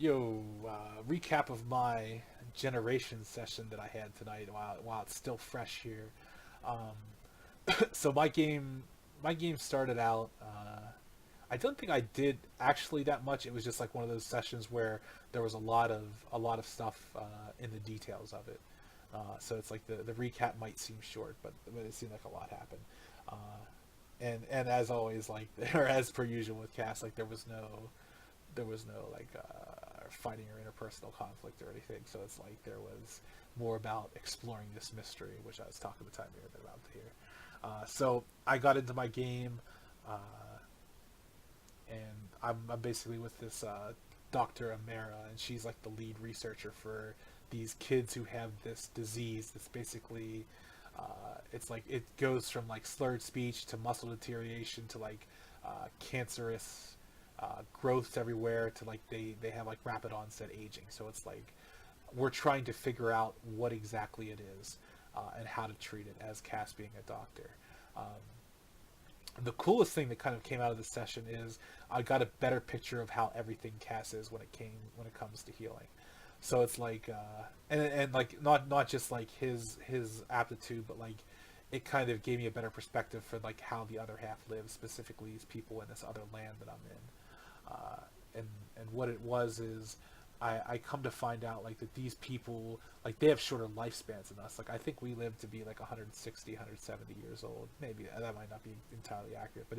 Recap of my generation session that I had tonight while it's still fresh here. Um, so my game started out. I don't think I did actually that much. It was just like one of those sessions where there was a lot of stuff in the details of it. So it's like the recap might seem short, but it seemed like a lot happened. Uh, and as always, like or as per usual with cast, like there was no like fighting or interpersonal conflict or anything. So it's like there was more about exploring this mystery, which I was talking to Time here about here. So I got into my game, uh, and I'm basically with this Dr. Amara, and she's like the lead researcher for these kids who have this disease that's basically it's like it goes from like slurred speech to muscle deterioration to like cancerous growths everywhere to like they have like rapid onset aging. So it's like we're trying to figure out what exactly it is and how to treat it as Cass being a doctor. Um, the coolest thing that kind of came out of this session is I got a better picture of how everything Cass is when it comes to healing. So it's like and like not just like his aptitude, but like it kind of gave me a better perspective for like how the other half lives, specifically these people in this other land that I'm in. And what it was is I come to find out like that these people like they have shorter lifespans than us. Like I think we live to be like 160, 170 years old. Maybe that might not be entirely accurate, but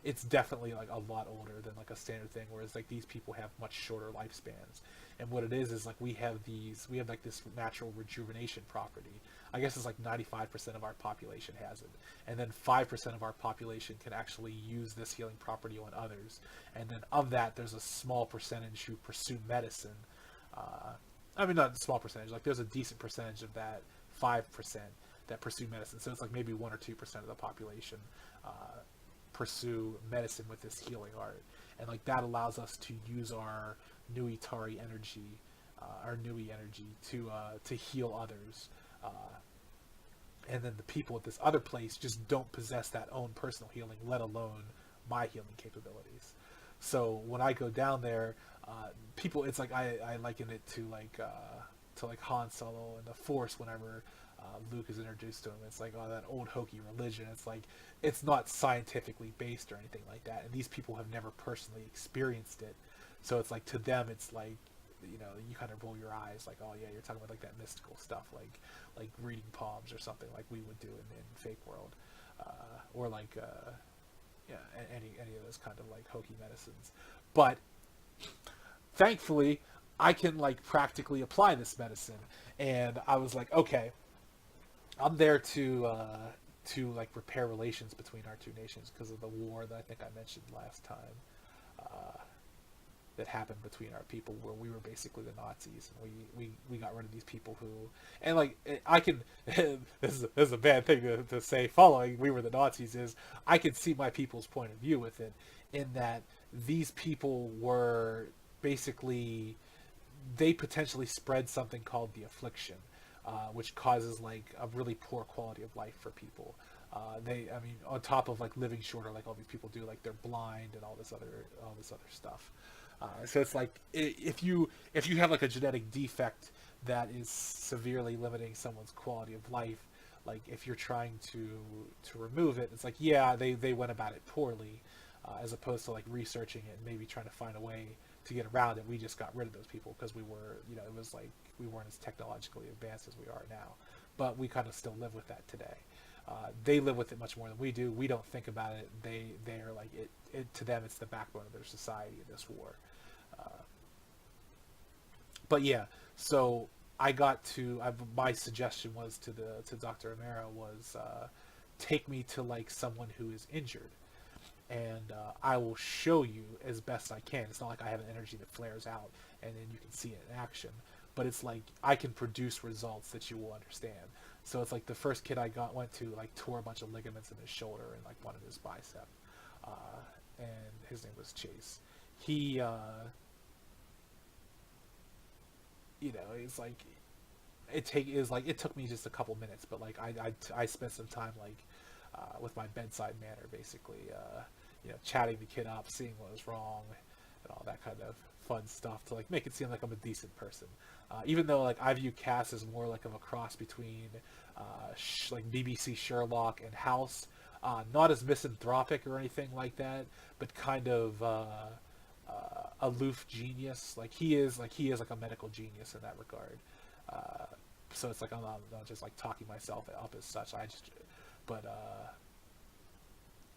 it's definitely like a lot older than like a standard thing. Whereas like these people have much shorter lifespans. And what it is like we have like this natural rejuvenation property. I guess it's like 95% of our population has it, and then 5% of our population can actually use this healing property on others. And then of that, there's a small percentage who pursue medicine. Uh, I mean, not a small percentage. Like, there's a decent percentage of that 5% that pursue medicine. So it's like maybe 1 or 2% of the population uh, pursue medicine with this healing art, and like that allows us to use our Nui energy, our Nui energy to heal others. Uh, and then the people at this other place just don't possess that own personal healing, let alone my healing capabilities. So when I go down there, people, it's like I liken it to like Han Solo and the Force. Whenever Luke is introduced to him, it's like, oh, that old hokey religion. It's like it's not scientifically based or anything like that, and these people have never personally experienced it. So it's like to them, it's like you kind of roll your eyes like, oh yeah, you're talking about like that mystical stuff, like reading palms or something like we would do in Fake World, or like yeah, any of those kind of like hokey medicines. But thankfully, I can like practically apply this medicine, and I was like, okay, I'm there to like repair relations between our two nations because of the war that I think I mentioned last time. Uh, that happened between our people where we were basically the Nazis, and we got rid of these people who, and like I can this is a bad thing to say following we were the Nazis is I could see my people's point of view with it, in that these people were basically they potentially spread something called the affliction, which causes like a really poor quality of life for people. I mean, on top of like living shorter, like all these people do, like they're blind and all this other stuff. So it's like if you have like a genetic defect that is severely limiting someone's quality of life, like if you're trying to remove it, it's like yeah, they went about it poorly, as opposed to like researching it and maybe trying to find a way to get around it. We just got rid of those people because we were, it was like we weren't as technologically advanced as we are now, but we kind of still live with that today. They live with it much more than we do. We don't think about it. They're like it to them. It's the backbone of their society in this war. Uh, but yeah, so my suggestion was to Dr. Amara was take me to like someone who is injured, and I will show you as best I can. It's not like I have an energy that flares out and then you can see it in action, but it's like I can produce results that you will understand. So it's like the first kid I went to like tore a bunch of ligaments in his shoulder and like one in his bicep, uh, and his name was Chase. He it's like it took me just a couple minutes, but like I spent some time like with my bedside manner, basically, chatting the kid up, seeing what was wrong, and all that kind of fun stuff to like make it seem like I'm a decent person. Even though like I view Cass as more like of a cross between like BBC Sherlock and House, not as misanthropic or anything like that, but kind of aloof genius. He is like a medical genius in that regard. Uh, so it's like I'm not just like talking myself up as such. But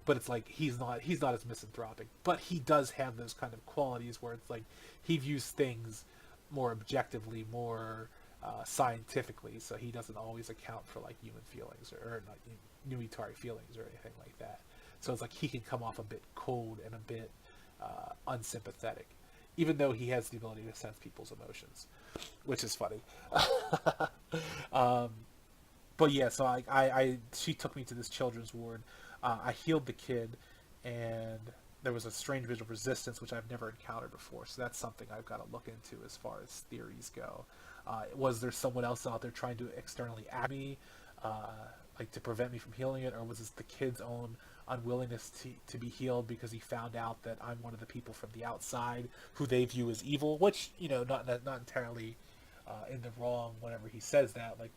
but it's like he's not as misanthropic, but he does have those kind of qualities where it's like he views things more objectively, more scientifically, so he doesn't always account for like human feelings or not Nuitari feelings or anything like that. So it's like he can come off a bit cold and a bit unsympathetic, even though he has the ability to sense people's emotions, which is funny. um, but yeah, so she took me to this children's ward. I healed the kid, and there was a strange visual resistance which I've never encountered before. So that's something I've got to look into as far as theories go. Was there someone else out there trying to externally act me, like to prevent me from healing it, or was this the kid's own unwillingness to be healed because he found out that I'm one of the people from the outside who they view as evil? Which, you know, not entirely in the wrong whenever he says that. Like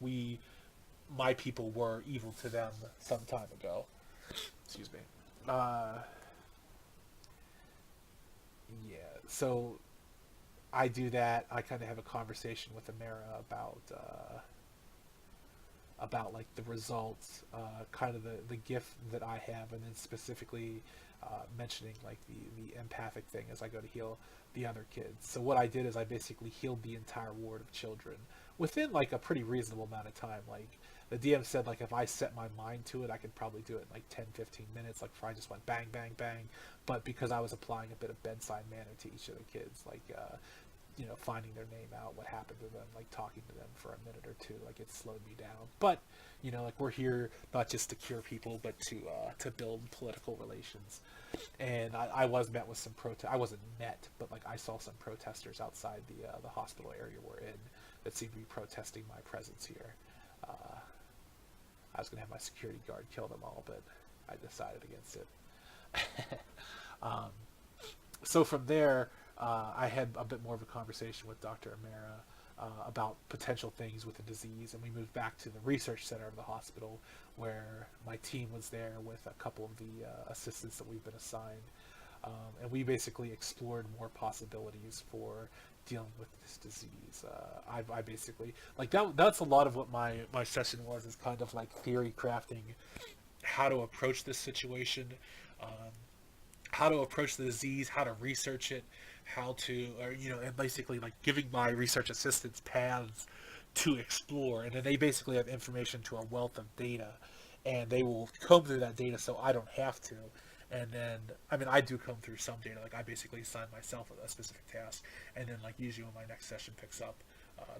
my people were evil to them some time ago. Excuse me. Yeah, so I do that. I kind of have a conversation with Amara about like the results, kind of the gift that I have, and then specifically mentioning like the empathic thing as I go to heal the other kids. So what I did is I basically healed the entire ward of children within like a pretty reasonable amount of time. Like the DM said, like if I set my mind to it, I could probably do it in like 10-15 minutes. Like if I just went bang, bang, bang. But because I was applying a bit of bedside manner to each of the kids, like you know, finding their name out, what happened to them, like talking to them for a minute or two, like it slowed me down. But you know, like we're here not just to cure people, but to build political relations. And I was met with some protest. I wasn't met, but like I saw some protesters outside the hospital area we're in that seemed to be protesting my presence here. I was gonna have my security guard kill them all, but I decided against it. um, so from there, I had a bit more of a conversation with Dr. Amara about potential things with the disease, and we moved back to the research center of the hospital, where my team was there with a couple of the assistants that we've been assigned, and we basically explored more possibilities for dealing with this disease. I basically like that's a lot of what my session was, is kind of like theory crafting how to approach this situation, um, how to approach the disease, how to research it, how to, or, you know, and basically like giving my research assistants paths to explore, and then they basically have information to a wealth of data, and they will comb through that data so I don't have to. And then, I mean, I do comb through some data. Like I basically assign myself a specific task, and then like usually when my next session picks up,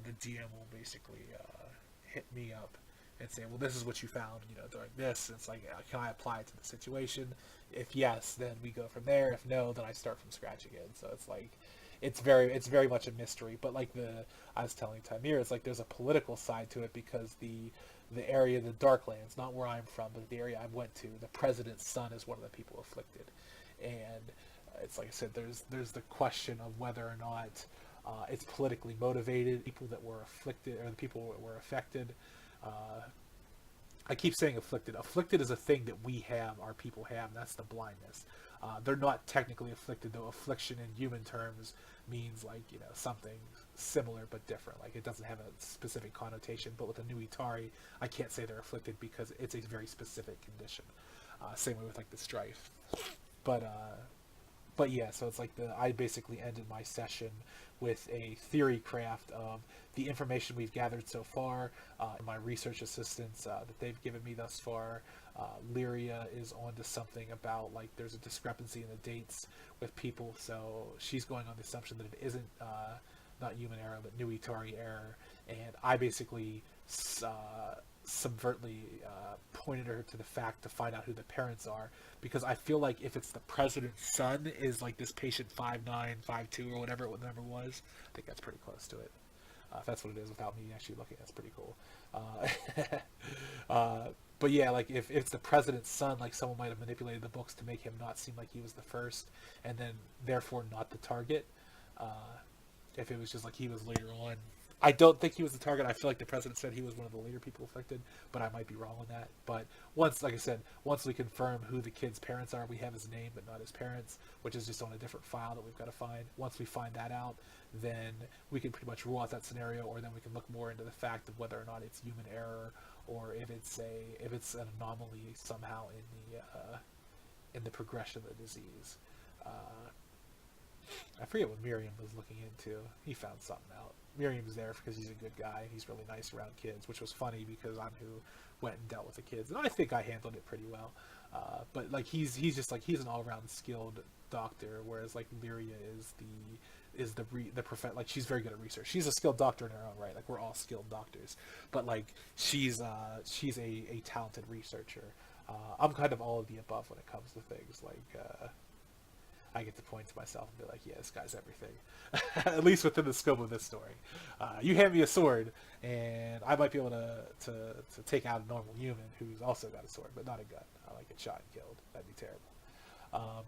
the DM will basically hit me up and say, well, this is what you found, you know, during this. And it's like, can I apply it to the situation? If yes, then we go from there. If no, then I start from scratch again. So it's like, it's very much a mystery. But like I was telling Tamir, it's like there's a political side to it, because the area, the Darklands, not where I'm from, but the area I went to, the president's son is one of the people afflicted. And it's like I said, there's the question of whether or not it's politically motivated, people that were afflicted, or the people that were affected. I keep saying afflicted. Afflicted is a thing that we have, our people have, and that's the blindness. They're not technically afflicted, though. Affliction in human terms means like, you know, something similar but different. Like it doesn't have a specific connotation. But with a Nuitari, I can't say they're afflicted because it's a very specific condition. Same way with like the strife. But yeah, so it's like I basically ended my session with a theory craft of the information we've gathered so far, my research assistants that they've given me thus far. Lyria is onto something about like there's a discrepancy in the dates with people, so she's going on the assumption that it isn't not human error but Nuitari error, and I basically subvertly pointed her to the fact to find out who the parents are, because I feel like if it's the president's son is like this patient 5952 or whatever the number was, I think that's pretty close to it. If that's what it is without me actually looking, that's pretty cool. But yeah, like if it's the president's son, like someone might have manipulated the books to make him not seem like he was the first, and then therefore not the target. If it was just like he was later on. I don't think he was the target. I feel like the president said he was one of the later people affected, but I might be wrong on that. But once, like I said, once we confirm who the kid's parents are, we have his name but not his parents, which is just on a different file that we've got to find. Once we find that out, then we can pretty much rule out that scenario, or then we can look more into the fact of whether or not it's human error, or if it's an anomaly somehow in the progression of the disease. Uh, I forget what Miriam was looking into. He found something out. Miriam's there because he's a good guy and he's really nice around kids, which was funny because I'm who went and dealt with the kids, and I think I handled it pretty well. But like he's just like he's an all around skilled doctor, whereas like Lyria is the like she's very good at research. She's a skilled doctor in her own right. Like we're all skilled doctors, but like she's a talented researcher. I'm kind of all of the above when it comes to things like. I get to point to myself and be like, yeah, this guy's everything. At least within the scope of this story. You hand me a sword, and I might be able to take out a normal human who's also got a sword, but not a gun. I like get shot and killed. That'd be terrible.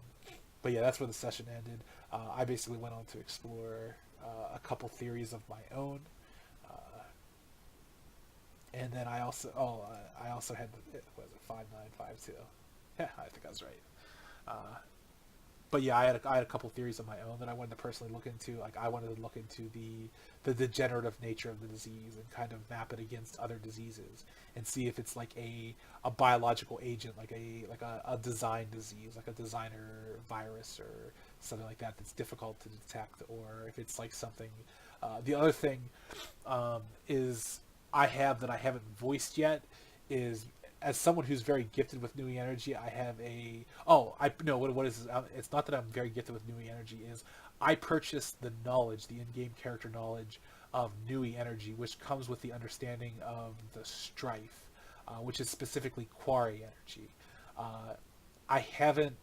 But yeah, that's where the session ended. I basically went on to explore a couple theories of my own. And then I also had, what was it, 5952? Yeah, I think I was right. But yeah, I had a couple theories of my own that I wanted to personally look into. Like I wanted to look into the degenerative nature of the disease and kind of map it against other diseases and see if it's like a biological agent, like a design disease, like a designer virus or something like that that's difficult to detect, or if it's like something. The other thing is I haven't voiced yet is, as someone who's very gifted with Nui energy, I have what is this? It's not that I'm very gifted with Nui energy. Is I purchased the knowledge, the in-game character knowledge of Nui energy, which comes with the understanding of the strife, which is specifically Quarry energy. I haven't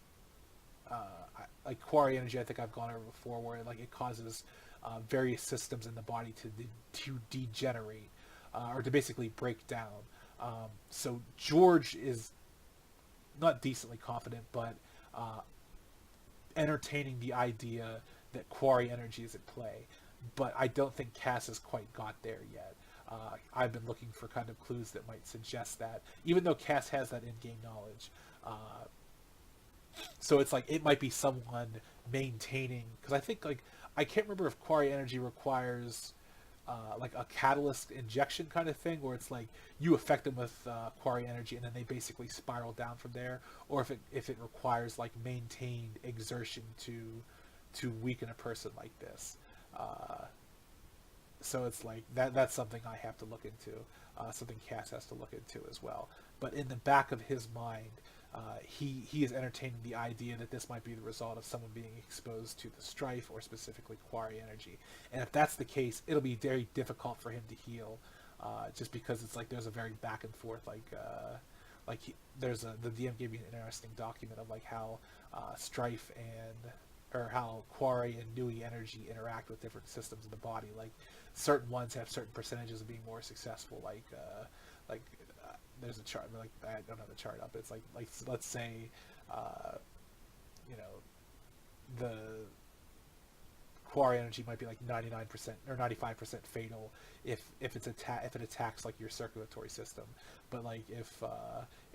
like Quarry energy. I think I've gone over before, where like it causes various systems in the body to degenerate or to basically break down. So George is not decently confident, but entertaining the idea that Quarry energy is at play. But I don't think Cass has quite got there yet. I've been looking for kind of clues that might suggest that, even though Cass has that in-game knowledge. So it's like it might be someone maintaining, because I think like I can't remember if Quarry energy requires like a catalyst injection kind of thing, where it's like you affect them with Quarry energy and then they basically spiral down from there, or if it requires like maintained exertion to weaken a person like this. So it's like that's something I have to look into, something Cass has to look into as well. But in the back of his mind, he is entertaining the idea that this might be the result of someone being exposed to the strife, or specifically Quarry energy. And if that's the case, it'll be very difficult for him to heal, just because it's like there's a very back and forth, the DM gave me an interesting document of like how strife or how Quarry and Nui energy interact with different systems in the body. Like certain ones have certain percentages of being more successful, like there's a chart, like I don't have the chart up. It's like let's say, the Quarry energy might be like 99% or 95% fatal if it attacks like your circulatory system, but like if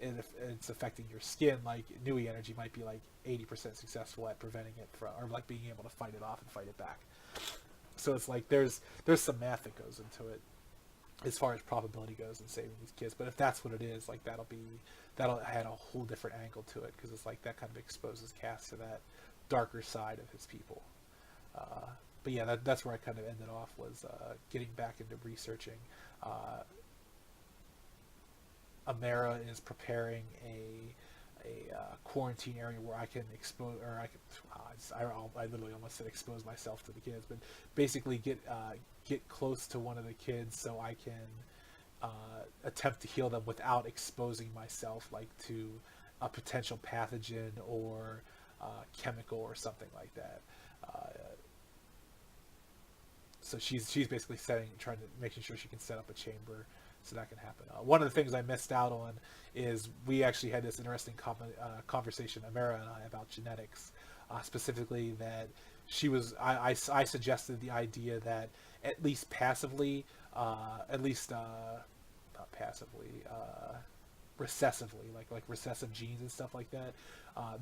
it's affecting your skin, like Nui energy might be like 80% successful at preventing it from, or like being able to fight it off and fight it back. So it's like there's some math that goes into it as far as probability goes in saving these kids. But if that's what it is, like that'll add a whole different angle to it, because it's like that kind of exposes Cass to that darker side of his people. But yeah, that's where I kind of ended off, was getting back into researching. Amara is preparing a quarantine area where I can expose, or I literally almost said expose myself to the kids, but basically get close to one of the kids so I can attempt to heal them without exposing myself like to a potential pathogen or chemical or something like that. So she's basically trying to making sure she can set up a chamber so that can happen. One of the things I missed out on is we actually had this interesting conversation, Amara and I, about genetics, specifically that she was I suggested the idea that at least passively, at least not passively, recessively, like recessive genes and stuff like that.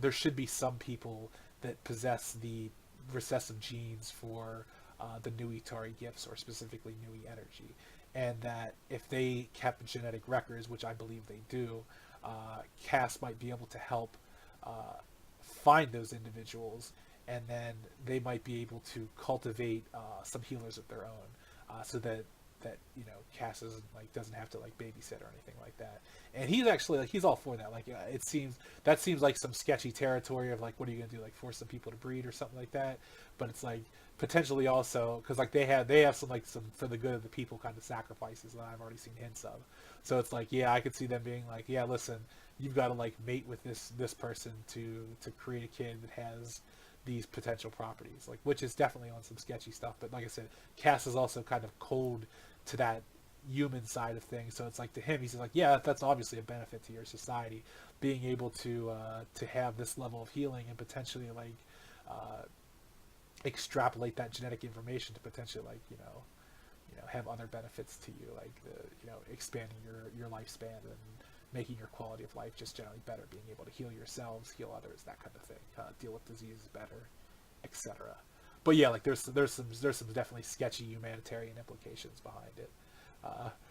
There should be some people that possess the recessive genes for the Nui Tari gifts, or specifically Nui energy, and that if they kept genetic records, which I believe they do, Cass might be able to help find those individuals, and then they might be able to cultivate some healers of their own, so that Cass isn't like doesn't have to like babysit or anything like that. And he's actually like he's all for that. Like it seems like some sketchy territory of like what are you gonna do, like force some people to breed or something like that. But it's like potentially also because like they have some like some for the good of the people kind of sacrifices that I've already seen hints of. So it's like yeah, I could see them being like yeah, listen, you've got to like mate with this person to create a kid that has these potential properties, like which is definitely on some sketchy stuff. But like I said, Cass is also kind of cold to that human side of things. So it's like to him, he's like, yeah, that's obviously a benefit to your society, being able to have this level of healing and potentially like extrapolate that genetic information to potentially like have other benefits to you, like the expanding your lifespan and making your quality of life just generally better, being able to heal yourselves, heal others, that kind of thing, deal with diseases better, etc. But yeah, like there's some definitely sketchy humanitarian implications behind it,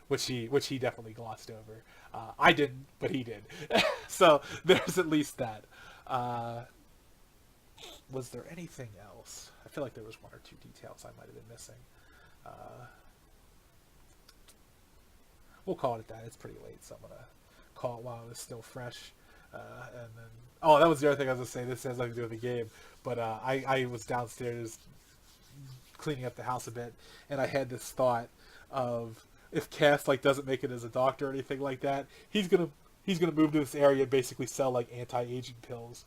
which he definitely glossed over. I didn't, but he did. So there's at least that. Was there anything else? I feel like there was one or two details I might have been missing. Uh, we'll call it that. It's pretty late, so I'm gonna call it while it's still fresh. And then, oh, that was the other thing I was gonna say. This has nothing to do with the game, but I was downstairs cleaning up the house a bit, and I had this thought of if Cass like doesn't make it as a doctor or anything like that, he's gonna move to this area and basically sell like anti-aging pills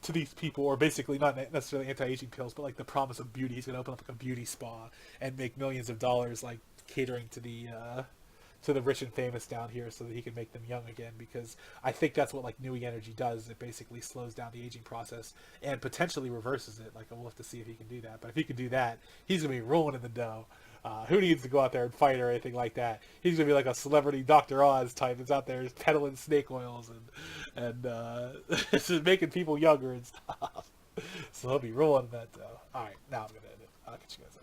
to these people, or basically not necessarily anti-aging pills, but like the promise of beauty. He's gonna open up like a beauty spa and make millions of dollars, like catering to the rich and famous down here, so that he can make them young again. Because I think that's what like Nui Energy does. It basically slows down the aging process and potentially reverses it. Like we'll have to see if he can do that. But if he can do that, he's gonna be rolling in the dough. Who needs to go out there and fight or anything like that? He's gonna be like a celebrity Dr. Oz type that's out there peddling snake oils and just making people younger and stuff. So he'll be rolling in that dough. All right, now I'm gonna end it. I'll catch you guys later.